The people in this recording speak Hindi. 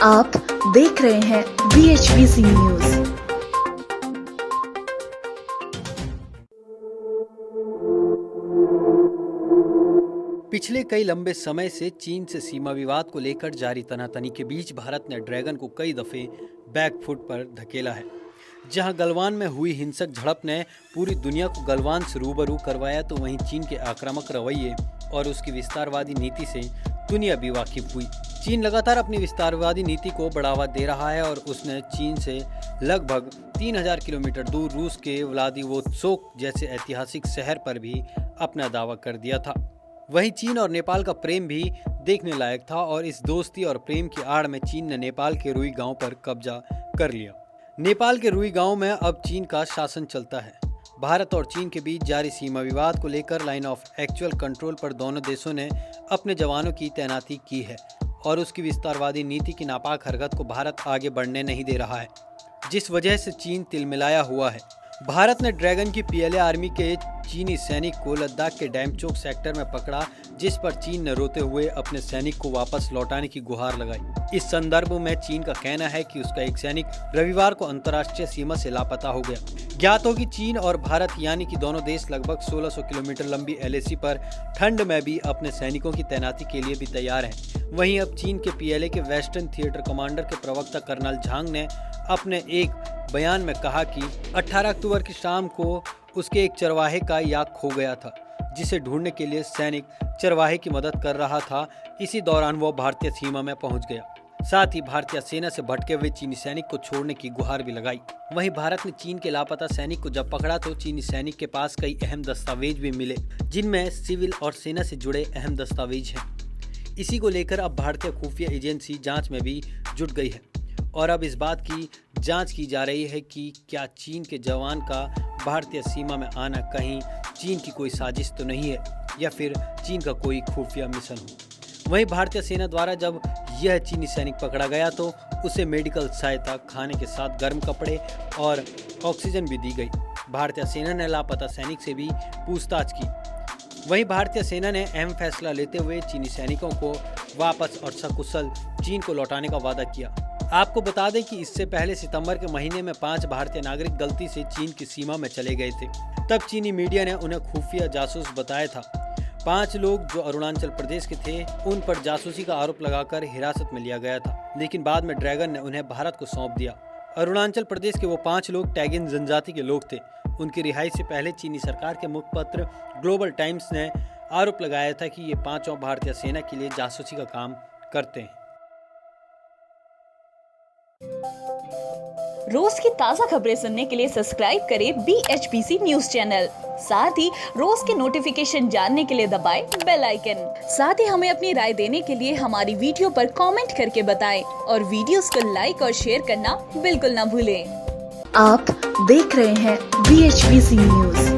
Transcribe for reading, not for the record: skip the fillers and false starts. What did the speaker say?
आप देख रहे हैं BHBC न्यूज। पिछले कई लंबे समय से चीन से सीमा विवाद को लेकर जारी तनातनी के बीच भारत ने ड्रैगन को कई दफे बैकफुट पर धकेला है। जहां गलवान में हुई हिंसक झड़प ने पूरी दुनिया को गलवान से रूबरू करवाया, तो वहीं चीन के आक्रामक रवैये और उसकी विस्तारवादी नीति से दुनिया भी वाकिफ हुई। चीन लगातार अपनी विस्तारवादी नीति को बढ़ावा दे रहा है और उसने चीन से लगभग 3000 किलोमीटर दूर रूस के व्लादिवोस्तोक जैसे ऐतिहासिक शहर पर भी अपना दावा कर दिया था। वहीं चीन और नेपाल का प्रेम भी देखने लायक था और इस दोस्ती और प्रेम की आड़ में चीन ने नेपाल के रुई गांव पर कब्जा कर लिया। नेपाल के रुई गांव में अब चीन का शासन चलता है। भारत और चीन के बीच जारी सीमा विवाद को लेकर लाइन ऑफ एक्चुअल कंट्रोल पर दोनों देशों ने अपने जवानों की तैनाती की है और उसकी विस्तारवादी नीति की नापाक हरकत को भारत आगे बढ़ने नहीं दे रहा है, जिस वजह से चीन तिलमिलाया हुआ है। भारत ने ड्रैगन की PLA आर्मी के चीनी सैनिक को लद्दाख के डैमचोक सेक्टर में पकड़ा, जिस पर चीन ने रोते हुए अपने सैनिक को वापस लौटाने की गुहार लगाई। इस संदर्भ में चीन का कहना है कि उसका एक सैनिक रविवार को अंतर्राष्ट्रीय सीमा से लापता हो गया। ज्ञात हो कि चीन और भारत यानी कि दोनों देश लगभग 1600 किलोमीटर लंबी LAC पर ठंड में भी अपने सैनिकों की तैनाती के लिए भी तैयार हैं। वहीं अब चीन के PLA के वेस्टर्न थिएटर कमांडर के प्रवक्ता कर्नल झांग ने अपने एक बयान में कहा कि 18 अक्टूबर की शाम को उसके एक चरवाहे का याक खो गया था, जिसे ढूंढने के लिए सैनिक चरवाहे की मदद कर रहा था। इसी दौरान वो भारतीय सीमा में पहुंच गया। साथ ही भारतीय सेना से भटके हुए चीनी सैनिक को छोड़ने की गुहार भी लगाई। वहीं भारत ने चीन के लापता सैनिक को जब पकड़ा तो चीनी सैनिक के पास कई अहम दस्तावेज भी मिले, जिनमें सिविल और सेना से जुड़े अहम दस्तावेज हैं। इसी को लेकर अब भारतीय खुफिया एजेंसी जांच में भी जुट गई है और अब इस बात की जांच की जा रही है कि क्या चीन के जवान का भारतीय सीमा में आना कहीं चीन की कोई साजिश तो नहीं है या फिर चीन का कोई खुफिया मिशन हो। वहीं भारतीय सेना द्वारा जब यह चीनी सैनिक पकड़ा गया तो उसे मेडिकल सहायता, खाने के साथ गर्म कपड़े और ऑक्सीजन भी दी गई। भारतीय सेना ने लापता सैनिक से भी पूछताछ की। वहीं भारतीय सेना ने अहम फैसला लेते हुए चीनी सैनिकों को वापस और सकुशल चीन को लौटाने का वादा किया। आपको बता दें कि इससे पहले सितंबर के महीने में 5 भारतीय नागरिक गलती से चीन की सीमा में चले गए थे। तब चीनी मीडिया ने उन्हें खुफिया जासूस बताया था। 5 लोग जो अरुणाचल प्रदेश के थे, उन पर जासूसी का आरोप लगाकर हिरासत में लिया गया था, लेकिन बाद में ड्रैगन ने उन्हें भारत को सौंप दिया। अरुणाचल प्रदेश के वो 5 लोग टैगिन जनजाति के लोग थे। उनकी रिहाई से पहले चीनी सरकार के मुखपत्र ग्लोबल टाइम्स ने आरोप लगाया था कि ये 5 भारतीय सेना के लिए जासूसी का काम करते हैं। रोज की ताज़ा खबरें सुनने के लिए सब्सक्राइब करें BHBC न्यूज चैनल। साथ ही रोज के नोटिफिकेशन जानने के लिए दबाएं बेल आइकन। साथ ही हमें अपनी राय देने के लिए हमारी वीडियो पर कमेंट करके बताएं और वीडियोस को लाइक और शेयर करना बिल्कुल ना भूलें। आप देख रहे हैं BHBC न्यूज।